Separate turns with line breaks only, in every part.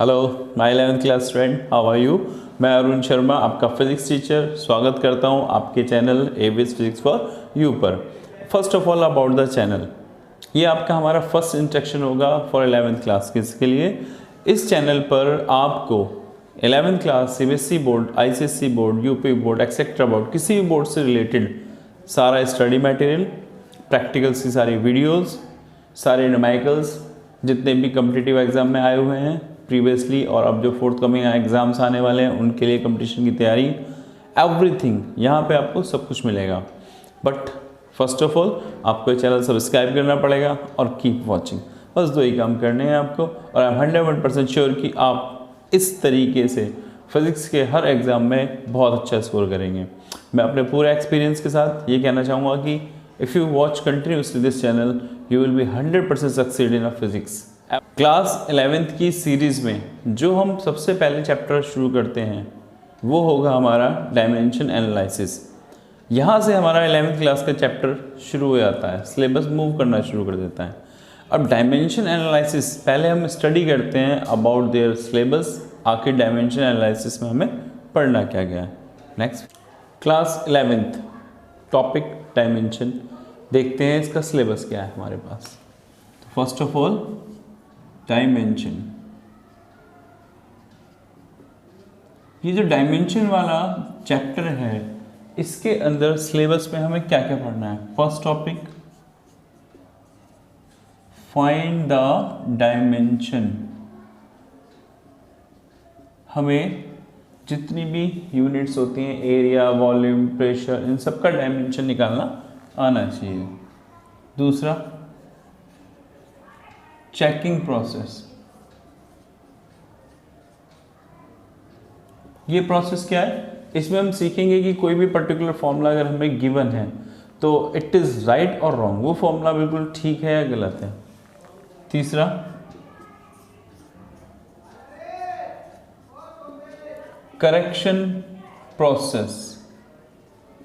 Hello my 11th class friend, how are you. मैं अरुण शर्मा, आपका physics teacher, स्वागत करता हूं आपके channel Avis physics for you पर। First of all about the channel, ये आपका हमारा फर्स्ट इंस्ट्रक्शन होगा फॉर 11th क्लास के लिए। इस चैनल पर आपको 11th class CBSE board, ICSE board, UP board etcetera board, किसी भी बोर्ड से रिलेटेड सारा स्टडी मटेरियल, प्रैक्टिकल्स की सारी वीडियोज़, सारे न्यूमेरिकल्स जितने भी कम्पिटिटिव एग्ज़ाम में आए हुए हैं प्रीवियसली और अब जो फोर्थ कमिंग एग्ज़ाम्स आने वाले हैं उनके लिए कंपटीशन की तैयारी, एवरीथिंग यहाँ पे आपको सब कुछ मिलेगा। बट फर्स्ट ऑफ ऑल आपको ये चैनल सब्सक्राइब करना पड़ेगा और कीप वॉचिंग, बस दो ही काम करने हैं आपको। और आई एम 100% श्योर कि आप इस तरीके से फिज़िक्स के हर एग्ज़ाम में बहुत अच्छा स्कोर करेंगे। मैं अपने पूरे एक्सपीरियंस के साथ ये कहना चाहूँगा कि if you watch continuously this channel you will be 100% succeed in a physics. Class 11th की सीरीज़ में जो हम सबसे पहले चैप्टर शुरू करते हैं वो होगा हमारा डायमेंशन एनालिसिस। यहाँ से हमारा 11th क्लास का चैप्टर शुरू हो जाता है, सिलेबस मूव करना शुरू कर देता है। अब डायमेंशन एनालिसिस पहले हम स्टडी करते हैं अबाउट देयर सिलेबस, आखिर डायमेंशन एनालिसिस में हमें पढ़ना क्या गया है। Next class 11th topic dimension, देखते हैं इसका सिलेबस क्या है हमारे पास। फर्स्ट ऑफ ऑल डायमेंशन, ये जो डायमेंशन वाला चैप्टर है इसके अंदर सिलेबस में हमें क्या क्या पढ़ना है। First topic find the dimension, हमें जितनी भी यूनिट्स होती हैं, एरिया, वॉल्यूम, प्रेशर, इन सब का डायमेंशन निकालना आना चाहिए। दूसरा चेकिंग प्रोसेस, ये प्रोसेस क्या है, इसमें हम सीखेंगे कि कोई भी पर्टिकुलर फॉर्मूला अगर हमें गिवन है तो इट इज़ राइट और रॉन्ग, वो फॉर्मूला बिल्कुल ठीक है या गलत है। तीसरा करेक्शन प्रोसेस।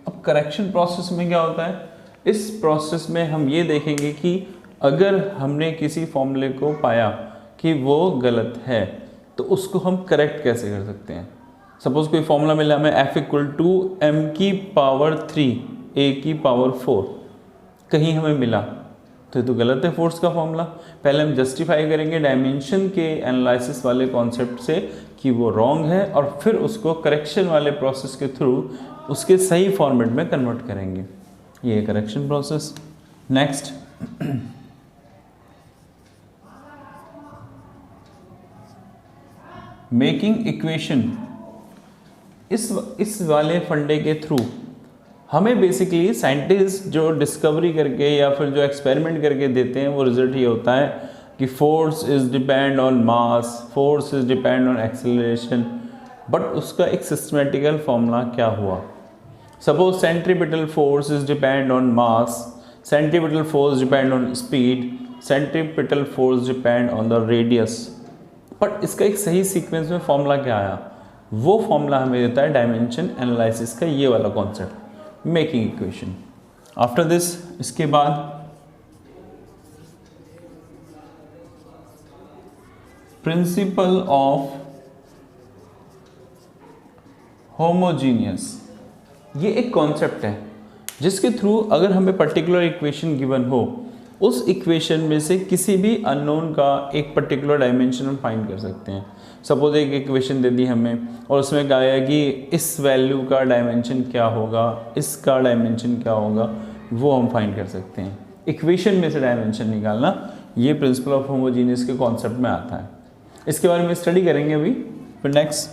अब करेक्शन प्रोसेस में क्या होता है, इस प्रोसेस में हम ये देखेंगे कि अगर हमने किसी फॉर्मूले को पाया कि वो गलत है तो उसको हम करेक्ट कैसे कर सकते हैं। सपोज कोई फॉर्मूला मिला हमें F=m⁴A⁴, कहीं हमें मिला तो ये तो गलत है फोर्स का फॉर्मूला। पहले हम जस्टिफाई करेंगे डायमेंशन के एनालिसिस वाले कॉन्सेप्ट से कि वो रॉन्ग है और फिर उसको करेक्शन वाले प्रोसेस के थ्रू उसके सही फॉर्मेट में कन्वर्ट करेंगे, ये है correction process. Next making equation, इस वाले फंडे के थ्रू हमें बेसिकली साइंटिस्ट जो डिस्कवरी करके या फिर जो एक्सपेरिमेंट करके देते हैं वो रिजल्ट ये होता है कि force is depend on mass, force is depend on acceleration, but उसका एक सिस्टमेटिकल फॉर्मूला क्या हुआ। Suppose centripetal force is depend on mass, centripetal force depend on speed, centripetal force depend on the radius, but इसका एक सही sequence में formula क्या आया, वो फॉर्मूला हमें देता है डायमेंशन एनालिसिस का ये वाला concept, making equation. After this, इसके बाद प्रिंसिपल ऑफ होमोजीनियस, ये एक कॉन्सेप्ट है जिसके थ्रू अगर हमें पर्टिकुलर इक्वेशन गिवन हो, उस इक्वेशन में से किसी भी अननोन का एक पर्टिकुलर डायमेंशन हम फाइंड कर सकते हैं। सपोज एक इक्वेशन दे दी हमें और उसमें कहा है कि इस वैल्यू का डायमेंशन क्या होगा, इसका डायमेंशन क्या होगा, वो हम फाइंड कर सकते हैं। इक्वेशन में से डायमेंशन निकालना, ये प्रिंसिपल ऑफ होमोजीनियस के कॉन्सेप्ट में आता है। इसके बारे में स्टडी करेंगे अभी। फिर नेक्स्ट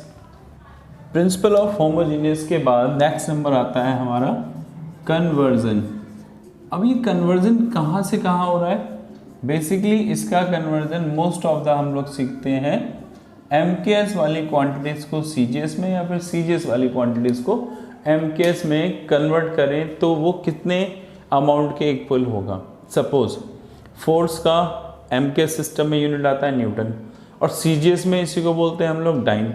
प्रिंसिपल ऑफ होमोजीनियस के बाद नेक्स्ट नंबर आता है हमारा कन्वर्जन। अब ये कन्वर्जन कहाँ से कहाँ हो रहा है, बेसिकली इसका कन्वर्जन मोस्ट ऑफ द हम लोग सीखते हैं MKS वाली क्वांटिटीज़ को CGS में या फिर CGS वाली क्वांटिटीज़ को MKS में कन्वर्ट करें तो वो कितने अमाउंट के इक्वल होगा। सपोज फोर्स का MKS सिस्टम में यूनिट आता है न्यूटन और CGS में इसी को बोलते हैं हम लोग डाइन,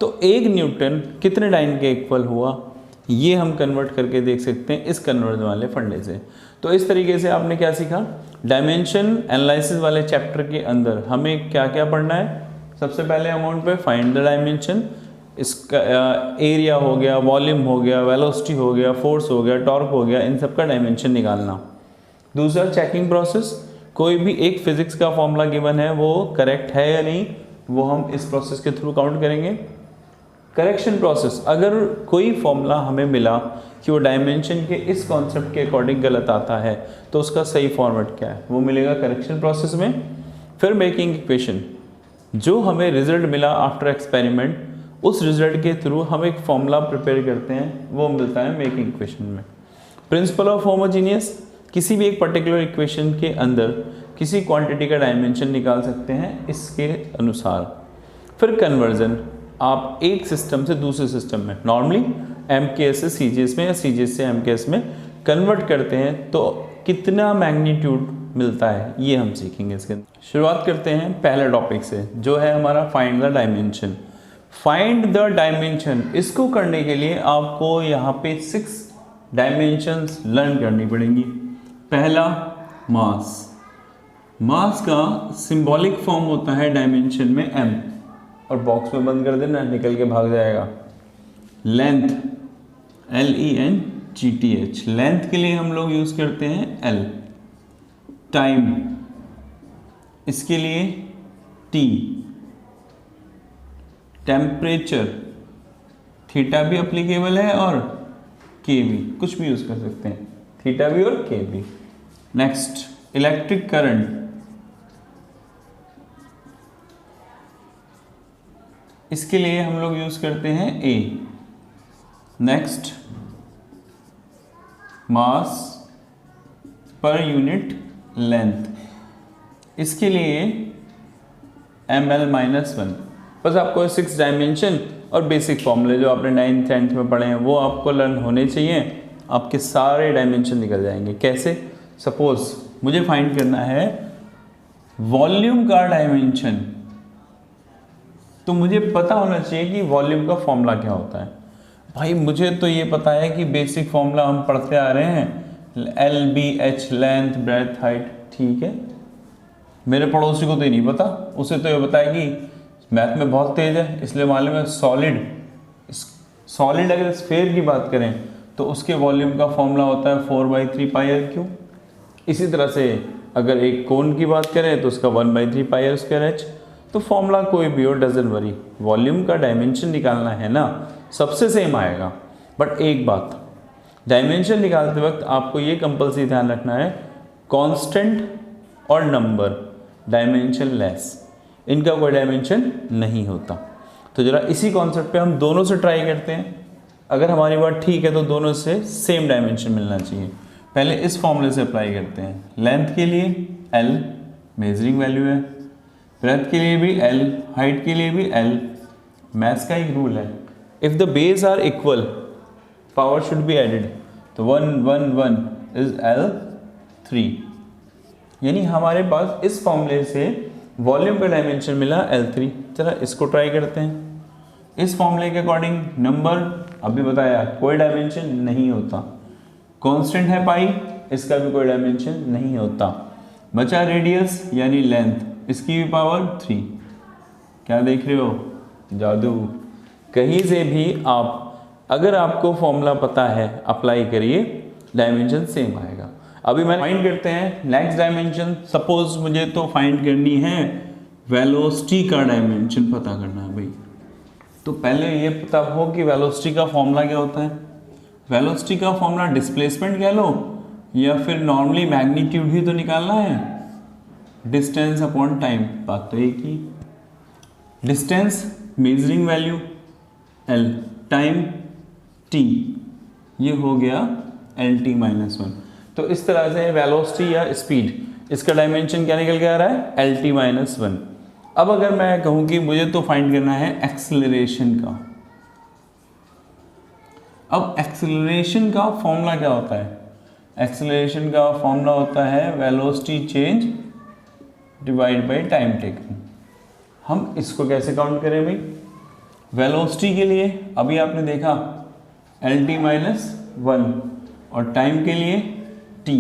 तो एक न्यूटन कितने डाइन के इक्वल हुआ, ये हम कन्वर्ट करके देख सकते हैं इस कन्वर्जन वाले फंडे से। तो इस तरीके से आपने क्या सीखा, डायमेंशन एनालिसिस वाले चैप्टर के अंदर हमें क्या क्या पढ़ना है। सबसे पहले अमाउंट पे फाइंड द डायमेंशन, इसका एरिया हो गया, वॉल्यूम हो गया, वेलोसिटी हो गया, फोर्स हो गया, टॉर्क हो गया, इन सब का डायमेंशन निकालना। दूसरा चेकिंग प्रोसेस, कोई भी एक फिजिक्स का फॉर्मूला गिवन है वो करेक्ट है या नहीं, वो हम इस प्रोसेस के थ्रू काउंट करेंगे। करेक्शन प्रोसेस, अगर कोई फॉर्मूला हमें मिला कि वो डायमेंशन के इस कॉन्सेप्ट के अकॉर्डिंग गलत आता है तो उसका सही फॉर्मेट क्या है, वो मिलेगा करेक्शन प्रोसेस में। फिर मेकिंग इक्वेशन, जो हमें रिजल्ट मिला आफ्टर एक्सपेरिमेंट, उस रिजल्ट के थ्रू हम एक फॉर्मूला प्रिपेयर करते हैं, वो मिलता है मेकिंग इक्वेशन में। प्रिंसिपल ऑफ होमोजीनियस, किसी भी एक पर्टिकुलर इक्वेशन के अंदर किसी क्वांटिटी का डायमेंशन निकाल सकते हैं इसके अनुसार। फिर कन्वर्जन, आप एक सिस्टम से दूसरे सिस्टम में, नॉर्मली एमकेएस से सीजीएस में या सीजीएस से एमकेएस में कन्वर्ट करते हैं तो कितना मैग्नीट्यूड मिलता है, ये हम सीखेंगे इसके अंदर। शुरुआत करते हैं पहले टॉपिक से, जो है हमारा find the dimension. Find the dimension, इसको करने के लिए आपको यहाँ पे 6 डायमेंशंस लर्न करनी पड़ेंगी। पहला मास, मास का सिंबॉलिक फॉर्म होता है डायमेंशन में m, और बॉक्स में बंद कर देना, निकल के भाग जाएगा। लेंथ, LENGTH, लेंथ के लिए हम लोग यूज करते हैं L। टाइम, इसके लिए T। टेम्परेचर, थीटा भी अप्लीकेबल है और के भी, कुछ भी यूज कर सकते हैं, थीटा भी और के भी। नेक्स्ट इलेक्ट्रिक करंट, इसके लिए हम लोग यूज करते हैं ए। नेक्स्ट मास पर यूनिट लेंथ, इसके लिए ml-1। बस आपको 6 डायमेंशन और बेसिक फॉर्मूले जो आपने 9th 10th में पढ़े हैं वो आपको लर्न होने चाहिए, आपके सारे डायमेंशन निकल जाएंगे। कैसे? सपोज मुझे फाइंड करना है वॉल्यूम का डायमेंशन, तो मुझे पता होना चाहिए कि वॉल्यूम का फॉर्मूला क्या होता है। भाई मुझे तो ये पता है कि बेसिक फॉर्मूला हम पढ़ते आ रहे हैं, LBH, लेंथ, ब्रेथ, हाइट, ठीक है। मेरे पड़ोसी को तो ये नहीं पता, उसे तो ये पता है कि मैथ में बहुत तेज है, इसलिए मालूम है सॉलिड अगर स्फीयर की बात करें तो उसके वॉल्यूम का फॉर्मूला होता है 4/3 πr²। इसी तरह से अगर एक कोन की बात करें तो उसका 1/3 πr²h। तो फॉर्मूला कोई भी हो, डजंट वरी, वॉल्यूम का डायमेंशन निकालना है ना, सबसे सेम आएगा। बट एक बात, डायमेंशन निकालते वक्त आपको ये कंपल्सरी ध्यान रखना है, कांस्टेंट और नंबर डायमेंशन लेस, इनका कोई डायमेंशन नहीं होता। तो जरा इसी कॉन्सेप्ट पे हम दोनों से ट्राई करते हैं। अगर हमारी बात ठीक है तो दोनों से सेम डायमेंशन मिलना चाहिए। पहले इस फॉर्मूले से अप्लाई करते हैं। लेंथ के लिए L मेजरिंग वैल्यू है, ब्रेथ के लिए भी L, हाइट के लिए भी L। मैथ्स का एक रूल है, if the base are equal power should be added, तो 1 1 1 इज L3। यानी हमारे पास इस फॉर्मूले से वॉल्यूम का डायमेंशन मिला L3। चला इसको ट्राई करते हैं। इस फॉर्मूले के अकॉर्डिंग नंबर अभी बताया कोई डायमेंशन नहीं होता, कांस्टेंट है पाई, इसका भी कोई डायमेंशन नहीं होता। बचा रेडियस यानी लेंथ, इसकी भी पावर 3। क्या देख रहे हो? जादू। कहीं से भी आप अगर आपको फॉर्मूला पता है अप्लाई करिए, डायमेंशन सेम आएगा। अभी मैं फाइंड करते हैं नेक्स्ट डायमेंशन। सपोज मुझे तो फाइंड करनी है वेलोसिटी का डायमेंशन पता करना है भाई, तो पहले ये पता हो कि वेलोसिटी का फॉर्मूला क्या होता है। वेलोसिटी का फॉर्मूला डिस्प्लेसमेंट कह लो या फिर नॉर्मली मैग्नीट्यूड ही तो निकालना है, डिस्टेंस अपॉन टाइम, बात तो एक ही। Distance measuring value L, time T, ये हो गया LT-1। तो इस तरह से वेलोसिटी या स्पीड, इसका डायमेंशन क्या निकल के आ रहा है? LT-1। अब अगर मैं कहूँ कि मुझे तो फाइंड करना है एक्सेलरेशन का, अब एक्सेलरेशन का फॉर्मूला क्या होता है? एक्सेलरेशन का फॉर्मूला होता है velocity change divide by time taken. हम इसको कैसे काउंट करें भाई? वेलोसिटी के लिए अभी आपने देखा LT-1 और टाइम के लिए T,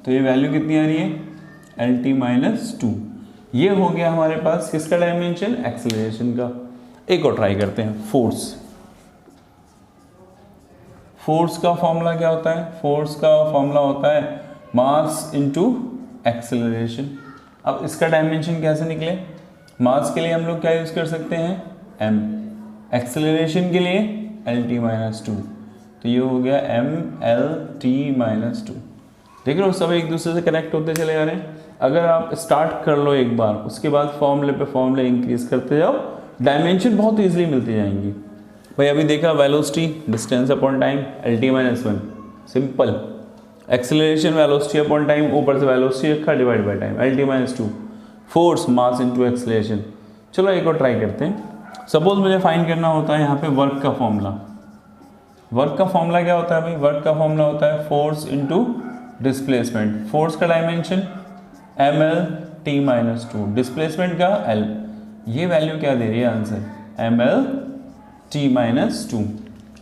तो ये वैल्यू कितनी आ रही है? LT-2। ये हो गया हमारे पास किसका डायमेंशन, एक्सेलरेशन का। एक और ट्राई करते हैं, फोर्स। फोर्स का फॉर्मूला क्या होता है, फोर्स का फॉर्मूला होता है मास इनटू एक्सेलरेशन। अब इसका डायमेंशन कैसे निकले, मास के लिए हम लोग क्या यूज कर सकते हैं, m, एक्सेलरेशन के लिए LT-2, तो ये हो गया MLT-2। देख रहे हो सब एक दूसरे से कनेक्ट होते चले जा रहे हैं। अगर आप स्टार्ट कर लो एक बार, उसके बाद फॉर्मूले पे फॉर्मूले इंक्रीज करते जाओ, डायमेंशन बहुत इजीली मिलती जाएंगी। भाई अभी देखा velocity distance upon time LT-1, simple. Acceleration velocity upon time, ऊपर से वेलोसिटी रखा divide by time LT-2। Force mass into acceleration. चलो एक और ट्राई करते हैं। सपोज मुझे फाइंड करना होता है यहाँ पे वर्क का फॉर्मूला। वर्क का फॉर्मूला क्या होता है भाई, वर्क का फॉर्मूला होता है फोर्स इनटू डिस्प्लेसमेंट। फोर्स का डायमेंशन MLT-2, डिस्प्लेसमेंट का L। ये वैल्यू क्या दे रही है आंसर, MLT-2।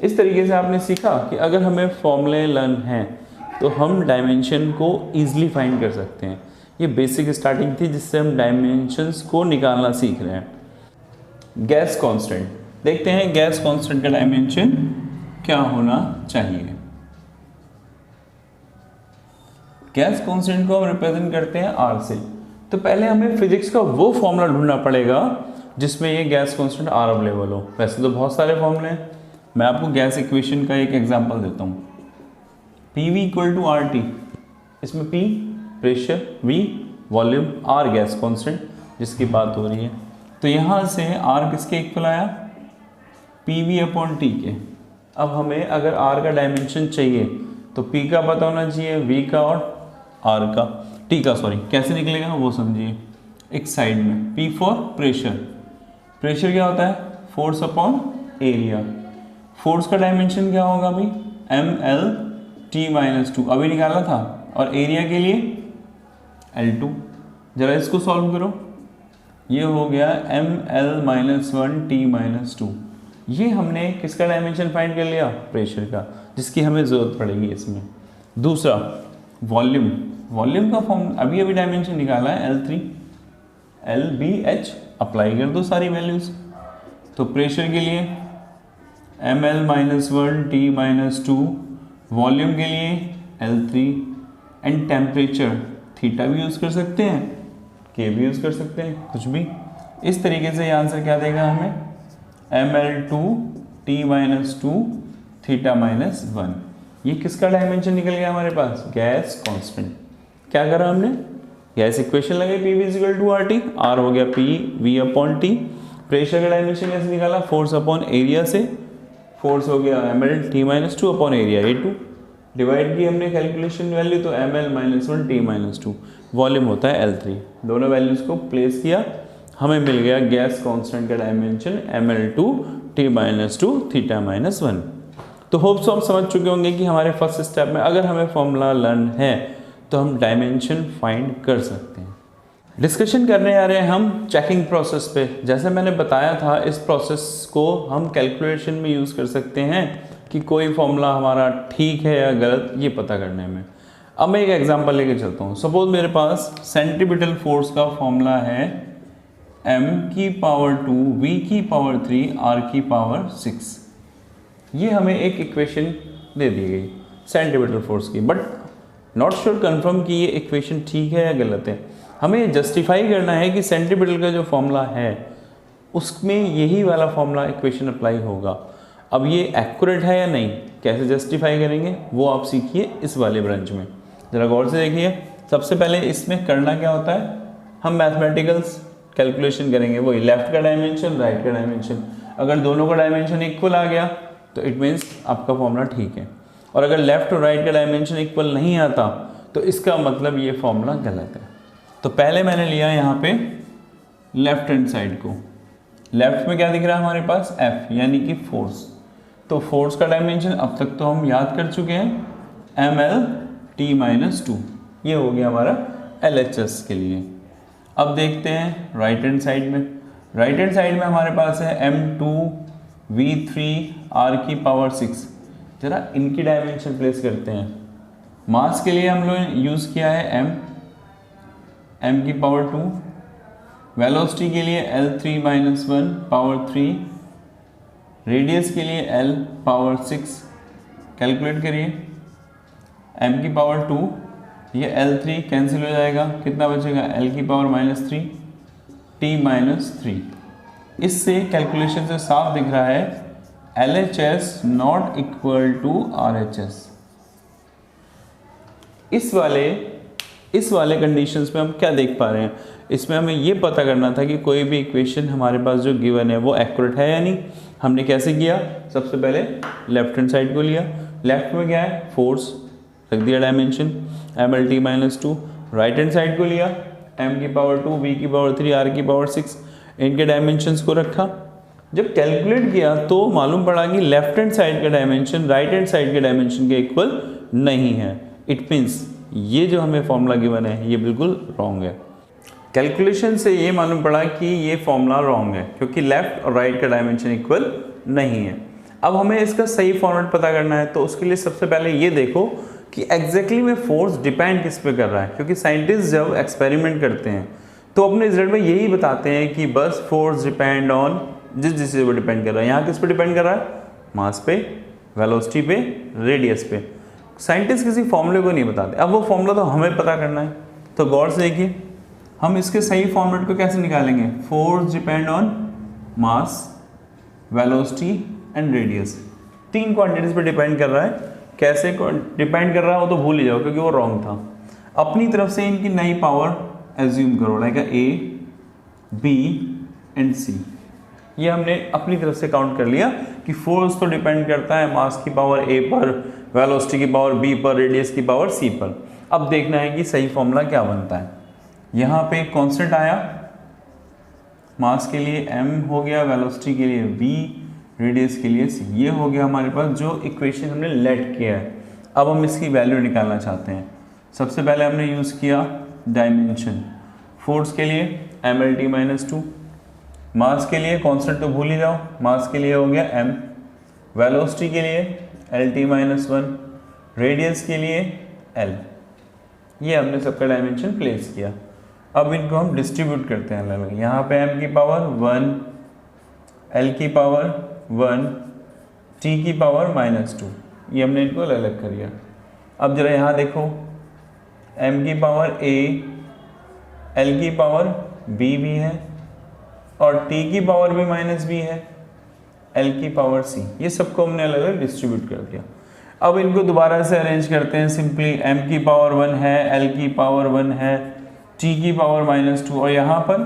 इस तरीके से आपने सीखा कि अगर हमें फॉर्मूले लर्न हैं तो हम डायमेंशन को ईजिली फाइंड कर सकते हैं। ये बेसिक स्टार्टिंग थी जिससे हम डायमेंशंस को निकालना सीख रहे हैं। गैस कांस्टेंट देखते हैं, गैस कांस्टेंट का डायमेंशन क्या होना चाहिए। गैस कांस्टेंट को हम रिप्रेजेंट करते हैं R से। तो पहले हमें फिजिक्स का वो फॉर्मूला ढूंढना पड़ेगा जिसमें ये गैस कांस्टेंट R अवेलेबल हो। वैसे तो बहुत सारे फॉर्मूले हैं, मैं आपको गैस इक्वेशन का एक एग्जांपल देता हूँ। PV = RT, इसमें P pressure, V volume, R gas constant जिसकी बात हो रही है। तो यहाँ से R किसके इक्वल आया, PV/T के। अब हमें अगर R का डायमेंशन चाहिए तो P का पता होना चाहिए, V का और R का, T का सॉरी, कैसे निकलेगा वो समझिए। एक साइड में P फॉर प्रेशर, प्रेशर क्या होता है, फोर्स अपॉन एरिया। फोर्स का डायमेंशन क्या होगा भाई, MLT-2 अभी निकाला था, और एरिया के लिए L2। जरा इसको सॉल्व करो, ये हो गया ML-1T-2। ये हमने किसका डायमेंशन फाइंड कर लिया, प्रेशर का, जिसकी हमें ज़रूरत पड़ेगी इसमें। दूसरा वॉल्यूम, वॉल्यूम का फॉर्म अभी डायमेंशन निकाला है L3, LBH अप्लाई कर दो सारी वैल्यूज। तो प्रेशर के लिए ML-1T-2, वॉल्यूम के लिए L3, एंड टेम्परेचर थीटा भी यूज़ कर सकते हैं, के भी यूज़ कर सकते हैं, कुछ भी। इस तरीके से ये आंसर क्या देगा हमें, ML2T-2 θ-1। ये किसका डायमेंशन निकल गया हमारे पास, गैस कांस्टेंट। क्या करा हमने, गैस इक्वेशन लगाई, PV = RT, R हो गया PV/T। प्रेशर का डायमेंशन कैसे निकाला, फोर्स अपॉन एरिया से, फोर्स हो गया MLT-2 upon area A2, divide की हमने कैलकुलेशन वैल्यू, तो ML-1T-2, वॉल्यूम होता है L3। दोनों वैल्यूज को प्लेस किया, हमें मिल गया गैस कांस्टेंट का डायमेंशन ML2T-2 θ-1। तो होप्स आप समझ चुके होंगे कि हमारे फर्स्ट स्टेप में अगर हमें फॉर्मूला लर्न है तो हम डायमेंशन फाइंड कर सकते हैं। डिस्कशन करने आ रहे हैं हम चेकिंग प्रोसेस पे। जैसे मैंने बताया था, इस प्रोसेस को हम कैलकुलेशन में यूज़ कर सकते हैं कि कोई फॉर्मूला हमारा ठीक है या गलत, ये पता करने में। अब मैं एक एग्जांपल लेके चलता हूँ। सपोज मेरे पास सेंट्रीपिटल फोर्स का फॉर्मूला है m⁻², v⁻3, r⁻6। ये हमें एक इक्वेशन दे दी गई सेंट्रीपिटल फोर्स की, बट नॉट श्योर कन्फर्म कि ये इक्वेशन ठीक है या गलत है। हमें जस्टिफाई करना है कि सेंट्रीपिटल का जो फॉर्मूला है उसमें यही वाला फॉर्मूला इक्वेशन अप्लाई होगा। अब ये एक्यूरेट है या नहीं, कैसे जस्टिफाई करेंगे वो आप सीखिए इस वाले ब्रांच में। ज़रा गौर से देखिए। सबसे पहले इसमें करना क्या होता है, हम मैथमेटिकल्स कैलकुलेशन करेंगे, वही लेफ्ट का डायमेंशन, राइट का डायमेंशन। अगर दोनों का डायमेंशन इक्वल आ गया तो इट मीन्स आपका फॉर्मूला ठीक है, और अगर लेफ्ट और राइट का डायमेंशन इक्वल नहीं आता तो इसका मतलब ये फॉर्मूला गलत है। तो पहले मैंने लिया यहाँ पे लेफ्ट हैंड साइड को। लेफ्ट में क्या दिख रहा है हमारे पास, F यानी कि फोर्स। तो फोर्स का डायमेंशन अब तक तो हम याद कर चुके हैं, MLT-2। ये हो गया हमारा LHS के लिए। अब देखते हैं राइट हैंड साइड में। राइट हैंड साइड में हमारे पास है M2V3 r⁻6। जरा इनकी डायमेंशन प्लेस करते हैं। मास के लिए हम लोग यूज़ किया है m⁻2, वेलोसिटी के लिए L3 माइनस 1 पावर 3, रेडियस के लिए L पावर 6, कैलकुलेट करिए, m की पावर 2, ये L3 कैंसिल हो जाएगा, कितना बचेगा L की पावर माइनस 3, t माइनस 3। इससे कैलकुलेशन से साफ दिख रहा है LHS not equal to RHS। इस वाले कंडीशंस में हम क्या देख पा रहे हैं, इसमें हमें ये पता करना था कि कोई भी इक्वेशन हमारे पास जो गिवन है वो एक्यूरेट है या नहीं। हमने कैसे किया, सबसे पहले लेफ्ट हैंड साइड को लिया, लेफ्ट में क्या है फोर्स, रख दिया dimension MLT minus 2, right hand side को लिया m की पावर 2, v की पावर 3, r की पावर 6, इनके डायमेंशंस को रखा। जब कैलकुलेट किया तो मालूम पड़ा कि लेफ्ट हैंड साइड का डायमेंशन राइट हैंड साइड के डायमेंशन के इक्वल नहीं है। इट मीन्स ये जो हमें फॉर्मूला गिवन है ये बिल्कुल रॉन्ग है। कैलकुलेशन से ये मालूम पड़ा कि ये फॉर्मूला रॉन्ग है क्योंकि लेफ्ट और राइट का डायमेंशन इक्वल नहीं है। अब हमें इसका सही फॉर्मेट पता करना है, तो उसके लिए सबसे पहले ये देखो कि एग्जैक्टली में फोर्स डिपेंड किस पे कर रहा है, क्योंकि साइंटिस्ट जब एक्सपेरिमेंट करते हैं तो अपने रिजल्ट में यही बताते हैं कि बस फोर्स डिपेंड ऑन जिस चीज़ पे डिपेंड कर रहा है। यहाँ किस पे डिपेंड कर रहा है, मास पे, वेलोसिटी पे, रेडियस पे। साइंटिस्ट किसी फॉर्मूले को नहीं बताते। अब वो फॉर्मूला तो हमें पता करना है, तो गौर से देखिए हम इसके सही फॉर्मेट को कैसे निकालेंगे। Force depend on mass, velocity and radius, तीन क्वांटिटीज पे डिपेंड कर रहा है। कैसे डिपेंड कर रहा है वो तो भूल ही जाओ क्योंकि वो रॉन्ग था। अपनी तरफ से इनकी नई पावर एज्यूम करो, like A, B and C। ये हमने अपनी तरफ से काउंट कर लिया कि फोर्स तो डिपेंड करता है मास की पावर A पर, वेलोसिटी की पावर B पर, रेडियस की पावर C पर। अब देखना है कि सही फॉर्मूला क्या बनता है। यहाँ पे कांस्टेंट आया, मास के लिए m हो गया, वेलोसिटी के लिए v, रेडियस के लिए c। ये हो गया हमारे पास जो इक्वेशन हमने लेट किया है। अब हम इसकी वैल्यू निकालना चाहते हैं। सबसे पहले हमने यूज़ किया डायमेंशन। फोर्स के लिए MLT माइनस 2, मास के लिए कांस्टेंट तो भूल ही जाओ, मास के लिए हो गया m, वेलोसिटी के लिए LT माइनस 1, रेडियस के लिए L। ये हमने सबका डायमेंशन प्लेस किया। अब इनको हम डिस्ट्रीब्यूट करते हैं अलग अलग। यहाँ पे m की पावर 1, L की पावर 1, T की पावर माइनस 2, ये हमने इनको अलग अलग कर दिया। अब जरा यहाँ देखो, m की पावर A, L की पावर B भी है और T की पावर भी माइनस B है, L की पावर C, ये सबको हमने अलग अलग डिस्ट्रीब्यूट कर दिया। अब इनको दोबारा से अरेंज करते हैं सिंपली। m की पावर 1 है, L की पावर 1 है, T की पावर माइनस 2 और यहाँ पर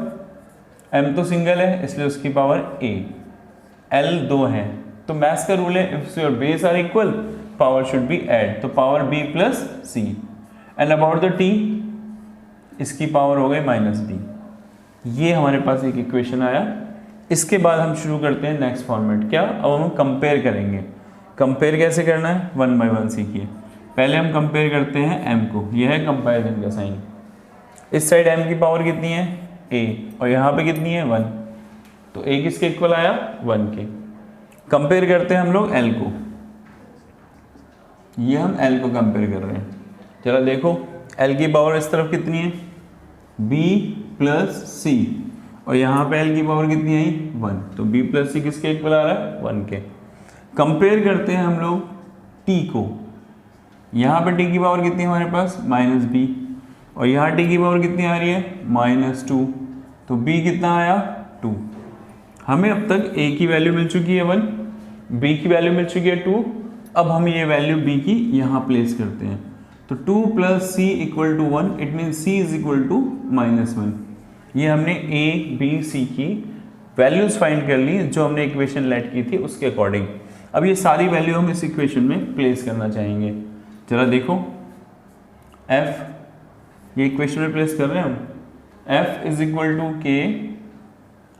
m तो सिंगल है इसलिए उसकी पावर A, L 2 है। तो मैथ्स का रूल है if your base are equal power should be add, तो power B plus C and about the T इसकी पावर हो गई माइनस B। ये हमारे पास एक इक्वेशन आया। इसके बाद हम शुरू करते हैं नेक्स्ट फॉर्मेट। क्या, अब हम कंपेयर करेंगे। कंपेयर कैसे करना है, 1 बाय 1 सीखिए। पहले हम कंपेयर करते हैं m को, यह है कंपैरिजन का साइन। इस साइड m की पावर कितनी है a और यहाँ पे कितनी है 1, तो a किसके इक्वल आया 1 के। कंपेयर करते हैं हम लोग l को, ये हम l को कंपेयर कर रहे हैं। चलो देखो l की पावर इस तरफ कितनी है b प्लस c और यहाँ पे l की पावर कितनी आई 1, तो b प्लस c किसके इक्वल आ रहा है 1 के। कंपेयर करते हैं हम लोग t को, यहाँ पे t की पावर कितनी है हमारे पास माइनस b और यहाँ t की पावर कितनी आ रही है माइनस 2, तो b कितना आया 2। हमें अब तक a की वैल्यू मिल चुकी है 1, b की वैल्यू मिल चुकी है 2। अब हम ये वैल्यू b की यहाँ प्लेस करते हैं, तो 2 plus c equal to 1, it mean c is equal to minus 1। ये हमने a b c की वैल्यूज फाइंड कर ली जो हमने इक्वेशन लेट की थी उसके अकॉर्डिंग। अब ये सारी वैल्यू हम इस इक्वेशन में प्लेस करना चाहेंगे। जरा देखो f, ये इक्वेशन में प्लेस कर रहे हैं हम, f is equal to k,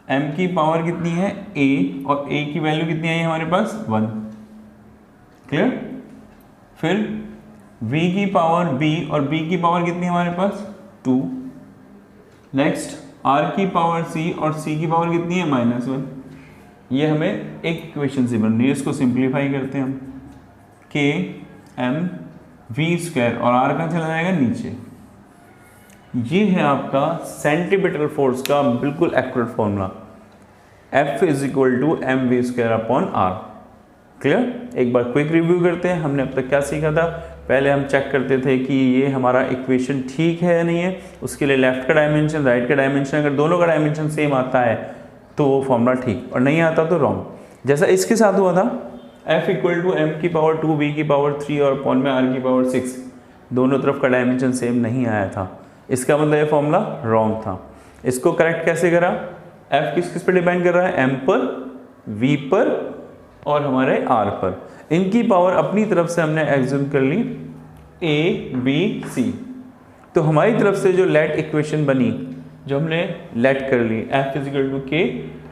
m की पावर कितनी है a और a की वैल्यू कितनी आई हमारे पास 1, क्लियर। फिर v की पावर b और b की पावर कितनी है हमारे पास 2। नेक्स्ट r की पावर c और c की पावर कितनी है माइनस 1। ये हमें एक इक्वेशन से बन रही है, इसको सिंप्लीफाई करते हैं हम, k m v स्क्वायर और r का चला जाएगा नीचे। ये है आपका सेंटीमीटर फोर्स का बिल्कुल accurate formula, F is equal to M V square upon R. Clear? एक बार क्विक रिव्यू करते हैं, हमने अब तक क्या सीखा था। पहले हम चेक करते थे कि ये हमारा इक्वेशन ठीक है या नहीं है, उसके लिए लेफ्ट का डायमेंशन, राइट का डायमेंशन, अगर दोनों का डायमेंशन सेम आता है तो वो फॉर्मूला ठीक, और नहीं आता तो रॉन्ग। जैसा इसके साथ हुआ था, F इक्वल टू एम की पावर 2 वी की पावर 3 और अपॉन में आर की पावर 6, दोनों तरफ का डायमेंशन सेम नहीं आया था, इसका मतलब ये फॉर्मूला रॉन्ग था। इसको करेक्ट कैसे करा? F किस किस पे डिपेंड कर रहा है? M पर, V पर और हमारे R पर। इनकी पावर अपनी तरफ से हमने एग्ज्यूम कर ली A, B, C। तो हमारी तरफ से जो लेट इक्वेशन बनी, जो हमने लेट कर ली, F is equal to K,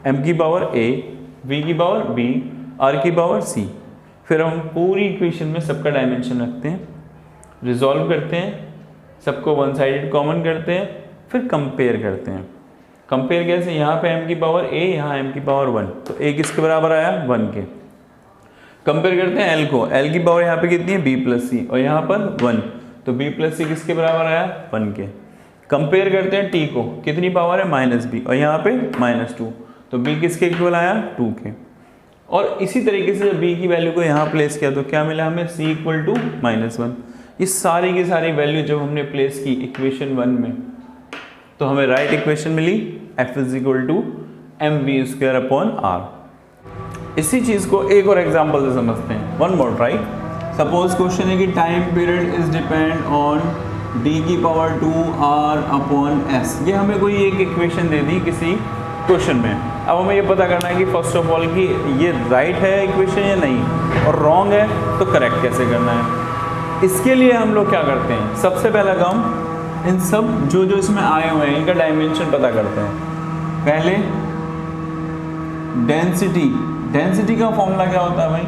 M की पावर A, V की पावर B, R की पावर C। फिर हम पूरी इक्वेशन में सबका डायमेंशन रखते हैं, रिजॉल्व करते हैं, सबको वन साइडेड कॉमन करते हैं, फिर कंपेयर करते हैं। कंपेयर कैसे? यहाँ पे m की पावर a, यहाँ m की पावर 1, तो a किसके बराबर आया? 1 के। कंपेयर करते हैं l को, l की पावर यहाँ पे कितनी है? b प्लस सी, और यहाँ पर 1, तो b प्लस सी किसके बराबर आया? 1 के। कंपेयर करते हैं t को, कितनी पावर है? माइनस b, और यहाँ पे -2, तो b किसके इक्वल आया? 2 के। और इसी तरीके से जब b की वैल्यू को यहाँ प्लेस किया तो क्या मिला हमें? c equal to -1। ये सारी की सारी वैल्यू जब हमने प्लेस की इक्वेशन 1 में, तो हमें राइट इक्वेशन मिली, F is equal to M V square upon R. इसी चीज़ को एक और एग्जांपल से समझते हैं, one more try. Suppose question है कि time period is depend on d की पावर 2 r अपॉन s। ये हमें कोई एक इक्वेशन दे दी किसी क्वेश्चन में। अब हमें ये पता करना है कि फर्स्ट ऑफ ऑल कि ये राइट है इक्वेशन या नहीं, और रॉन्ग है तो करेक्ट कैसे करना है। इसके लिए हम लोग क्या करते हैं? सबसे पहला काम, इन सब जो जो इसमें आए हुए हैं इनका डायमेंशन पता करते हैं। पहले डेंसिटी, डेंसिटी का फॉर्मूला क्या होता है भाई?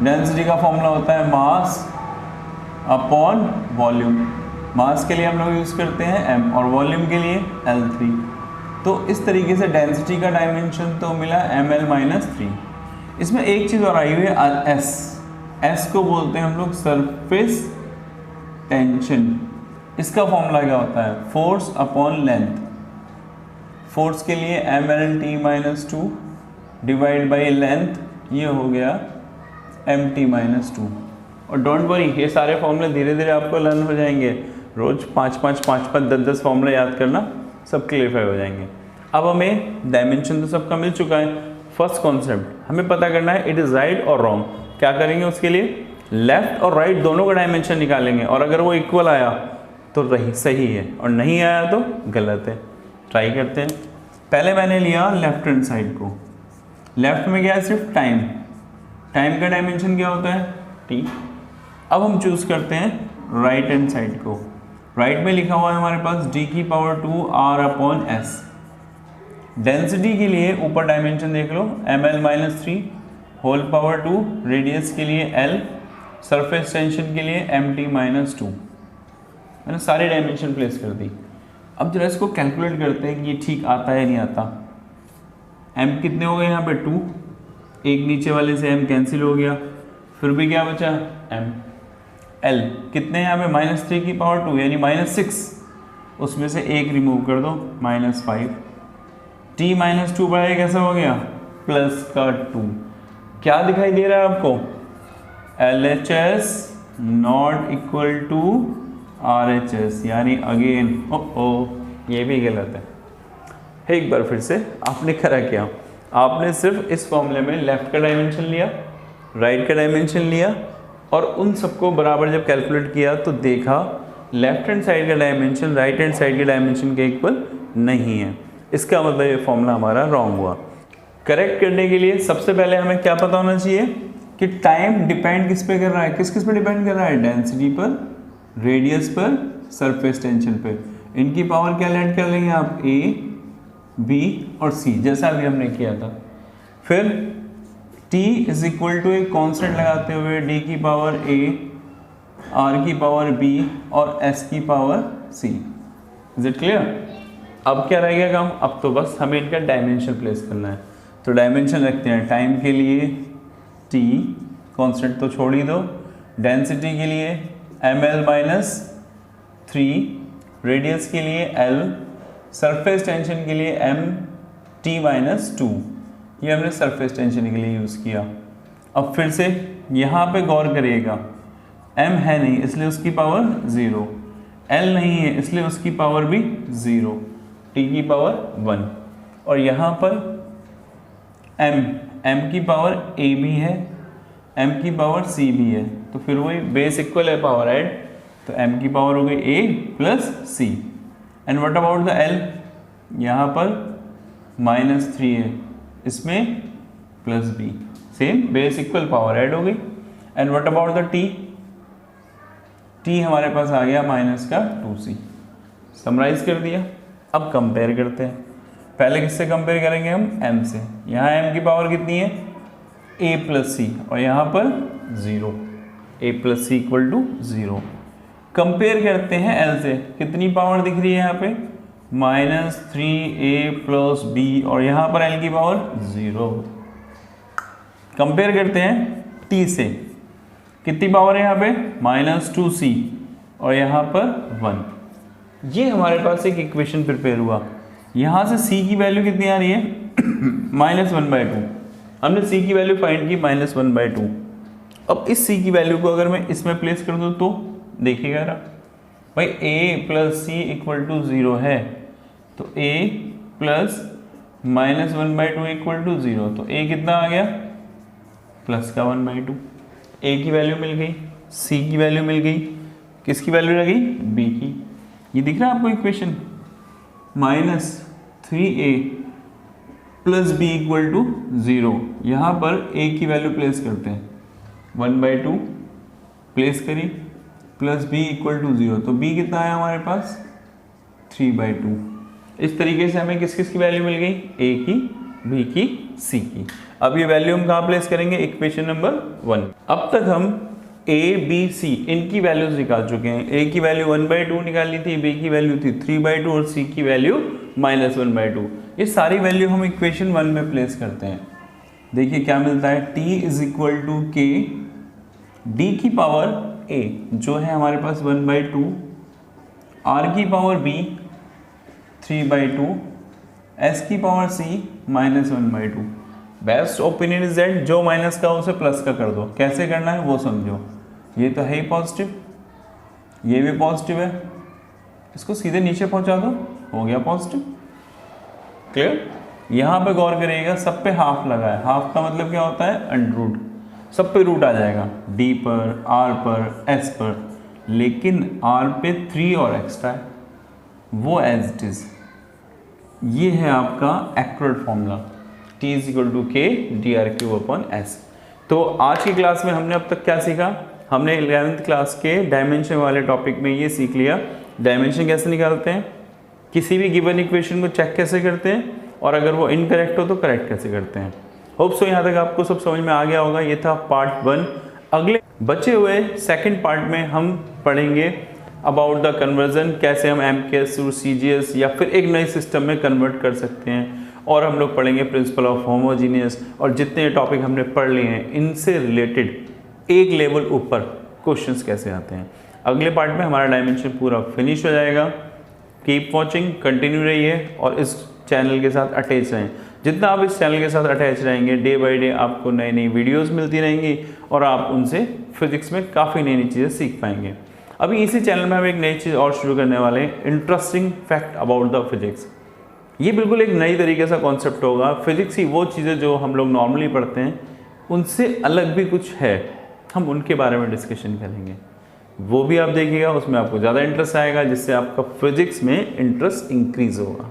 डेंसिटी का फॉर्मूला होता है मास अपॉन वॉल्यूम। मास के लिए हम लोग यूज़ करते हैं m, और वॉल्यूम के लिए L3। तो इस तरीके से डेंसिटी का डायमेंशन तो मिला ml-3। इसमें एक चीज़ और आई हुई है s। S को बोलते हैं हम लोग सरफेस टेंशन। इसका फॉर्मूला क्या होता है? Force upon length. फोर्स के लिए mlt-2 डिवाइड बाई लेंथ, ये हो गया mt-2। और डोंट वरी, ये सारे फॉर्मूले धीरे धीरे आपको लर्न हो जाएंगे। रोज 5-5, 5-5, 10-10 फॉर्मूले याद करना, सब क्लियरफाई हो जाएंगे। अब हमें डायमेंशन तो सबका मिल चुका है। फर्स्ट कॉन्सेप्ट हमें पता करना है, इट इज़ राइट और रॉन्ग। क्या करेंगे उसके लिए? लेफ्ट और राइट दोनों का डायमेंशन निकालेंगे, और अगर वो इक्वल आया तो सही है, और नहीं आया तो गलत है। ट्राई करते हैं। पहले मैंने लिया लेफ्ट हैंड साइड को। लेफ्ट में क्या है? सिर्फ टाइम। टाइम का डायमेंशन क्या होता है? t। अब हम चूज करते हैं राइट हैंड साइड को। राइट में लिखा हुआ है हमारे पास d की पावर 2 r अपॉन s। डेंसिटी के लिए ऊपर डायमेंशन देख लो, ml-3 होल पावर 2, रेडियस के लिए l, सरफेस टेंशन के लिए mt-2। मैंने सारे डायमेंशन प्लेस कर दी। अब जरा इसको कैलकुलेट करते हैं कि ये ठीक आता है नहीं आता। m कितने हो गए यहाँ पे? 2, एक नीचे वाले से m कैंसिल हो गया, फिर भी क्या बचा? m। l कितने यहाँ पे? -3 की पावर 2 यानी -6, उसमें से एक रिमूव कर दो, -5। t-2 बढ़ाया कैसा हो गया? प्लस का 2। क्या दिखाई दे रहा है आपको? LHS not equal to RHS, यानी अगेन ये भी गलत है। एक बार फिर से, आपने करा क्या? आपने सिर्फ इस फॉर्मूले में लेफ्ट का डायमेंशन लिया, राइट का डायमेंशन लिया, और उन सबको बराबर जब कैलकुलेट किया तो देखा लेफ्ट हैंड साइड का डायमेंशन राइट हैंड साइड के डायमेंशन के इक्वल नहीं है। इसका मतलब ये फॉर्मूला हमारा रॉन्ग हुआ। करेक्ट करने के लिए सबसे पहले हमें क्या पता होना चाहिए कि टाइम डिपेंड किस पे कर रहा है? किस किस पे डिपेंड कर रहा है? डेंसिटी पर, रेडियस पर, सरफेस टेंशन पे। इनकी पावर क्या लेट कर लेंगे आप? A, B और C, जैसा अभी हमने किया था। फिर T इज इक्वल टू एक कॉन्स्टेंट लगाते हुए D की पावर A, R की पावर B और S की power C। Is it clear? अब क्या रह गया काम? अब तो बस हमें इनका डायमेंशन प्लेस करना है। तो डायमेंशन रखते हैं। टाइम के लिए T, कॉन्स्टेंट तो छोड़ ही दो। डेंसिटी के लिए ml-3, रेडियस के लिए L, सरफेस टेंशन के लिए M T-2, ये हमने सरफेस टेंशन के लिए यूज़ किया। अब फिर से यहाँ पे गौर करिएगा, M है नहीं इसलिए उसकी पावर 0, L नहीं है इसलिए उसकी पावर भी 0, T की पावर 1, और यहाँ पर M की पावर A भी है, M की पावर C भी है, तो फिर वही बेस इक्वल है, पावर ऐड, तो M की पावर हो गई A plus C। And what about the L, यहाँ पर -3 है, इसमें plus B, same base equal power add हो गई। And what about the T हमारे पास आ गया -2C, समराइज कर दिया। अब कंपेयर करते हैं, पहले किससे कंपेयर करेंगे हम, M से। यहाँ M की पावर कितनी है, A प्लस C, और यहाँ पर 0, A plus C equal to 0। Compare करते हैं L से, कितनी पावर दिख रही है यहाँ पे, -3A प्लस B, और यहाँ पर L की पावर 0। कंपेयर करते हैं T से, कितनी पावर है यहाँ पे, -2C, और यहाँ पर 1। ये हमारे पास एक इक्वेशन प्रिपेयर हुआ। यहाँ से C की वैल्यू कितनी आ रही है, -1/2। हमने C की वैल्यू फाइंड की -1/2। अब इस C की वैल्यू को अगर मैं इसमें प्लेस कर दूँ तो देखिएगा ना भाई, A plus C equal to 0 है, तो A प्लस -1/2 इक्वल टू 0, तो A कितना आ गया, प्लस का 1/2। A की वैल्यू मिल गई, C की वैल्यू मिल गई, किसकी वैल्यू रह गई, B की। ये दिख रहा है आपको equation, -3A plus B equal to 0। यहाँ पर A की वैल्यू प्लेस करते हैं, 1/2 प्लेस करी, प्लस B इक्वल टू 0, तो B कितना आया हमारे पास, 3/2। इस तरीके से हमें किस किस की वैल्यू मिल गई, A की, B की, C की। अब ये वैल्यू हम कहाँ प्लेस करेंगे, इक्वेशन नंबर 1। अब तक हम A, B, C इनकी वैल्यूज निकाल चुके हैं। A की वैल्यू 1/2 निकाली थी, B की वैल्यू थी 3/2 और C की वैल्यू -1/2। ये सारी वैल्यू हम इक्वेशन 1 में प्लेस करते हैं। देखिए क्या मिलता है, T is equal to K, D की पावर A जो है हमारे पास 1/2, R की पावर B 3/2, S की power C -1/2। Best opinion is that जो माइनस का उसे प्लस का कर दो। कैसे करना है वो समझो। ये तो है ही पॉजिटिव, ये भी पॉजिटिव है, इसको सीधे नीचे पहुंचा दो, हो गया पॉजिटिव। क्लियर। यहाँ पे गौर करिएगा, सब पे हाफ लगा है। हाफ का मतलब क्या होता है, अंडर, सब पे रूट आ जाएगा, D पर, R पर, S पर, लेकिन R पे 3 और एक्स्ट्रा है, वो एज इट इज। ये है आपका accurate formula, T is equal to K dr3/S। तो आज की क्लास में हमने अब तक क्या सीखा, हमने 11th क्लास के डायमेंशन वाले टॉपिक में ये सीख लिया, डायमेंशन कैसे निकालते हैं, किसी भी गिवन इक्वेशन को चेक कैसे करते हैं, और अगर वो इनकरेक्ट हो तो करेक्ट कैसे करते हैं। होप सो यहाँ तक आपको सब समझ में आ गया होगा। ये था पार्ट 1। अगले बचे हुए सेकंड पार्ट में हम पढ़ेंगे अबाउट द कन्वर्जन, कैसे हम MKS और CGS या फिर एक नए सिस्टम में कन्वर्ट कर सकते हैं, और हम लोग पढ़ेंगे प्रिंसिपल ऑफ होमोजीनियस, और जितने टॉपिक हमने पढ़ लिए हैं इनसे रिलेटेड एक लेवल ऊपर क्वेश्चंस कैसे आते हैं। अगले पार्ट में हमारा डायमेंशन पूरा फिनिश हो जाएगा। कीप वॉचिंग, कंटिन्यू रहिए और इस चैनल के साथ अटैच रहें। जितना आप इस चैनल के साथ अटैच रहेंगे, डे बाय डे आपको नई नई वीडियोस मिलती रहेंगी और आप उनसे फिजिक्स में काफ़ी नई नई चीज़ें सीख पाएंगे। अभी इसी चैनल में हम एक नई चीज़ और शुरू करने वाले हैं, interesting fact about the physics. ये बिल्कुल एक नई तरीके से कॉन्सेप्ट होगा। फिजिक्स की वो चीज़ें जो हम लोग नॉर्मली पढ़ते हैं उनसे अलग भी कुछ है, हम उनके बारे में डिस्कशन करेंगे। वो भी आप देखिएगा, उसमें आपको ज़्यादा इंटरेस्ट आएगा, जिससे आपका फिजिक्स में इंटरेस्ट इंक्रीज होगा।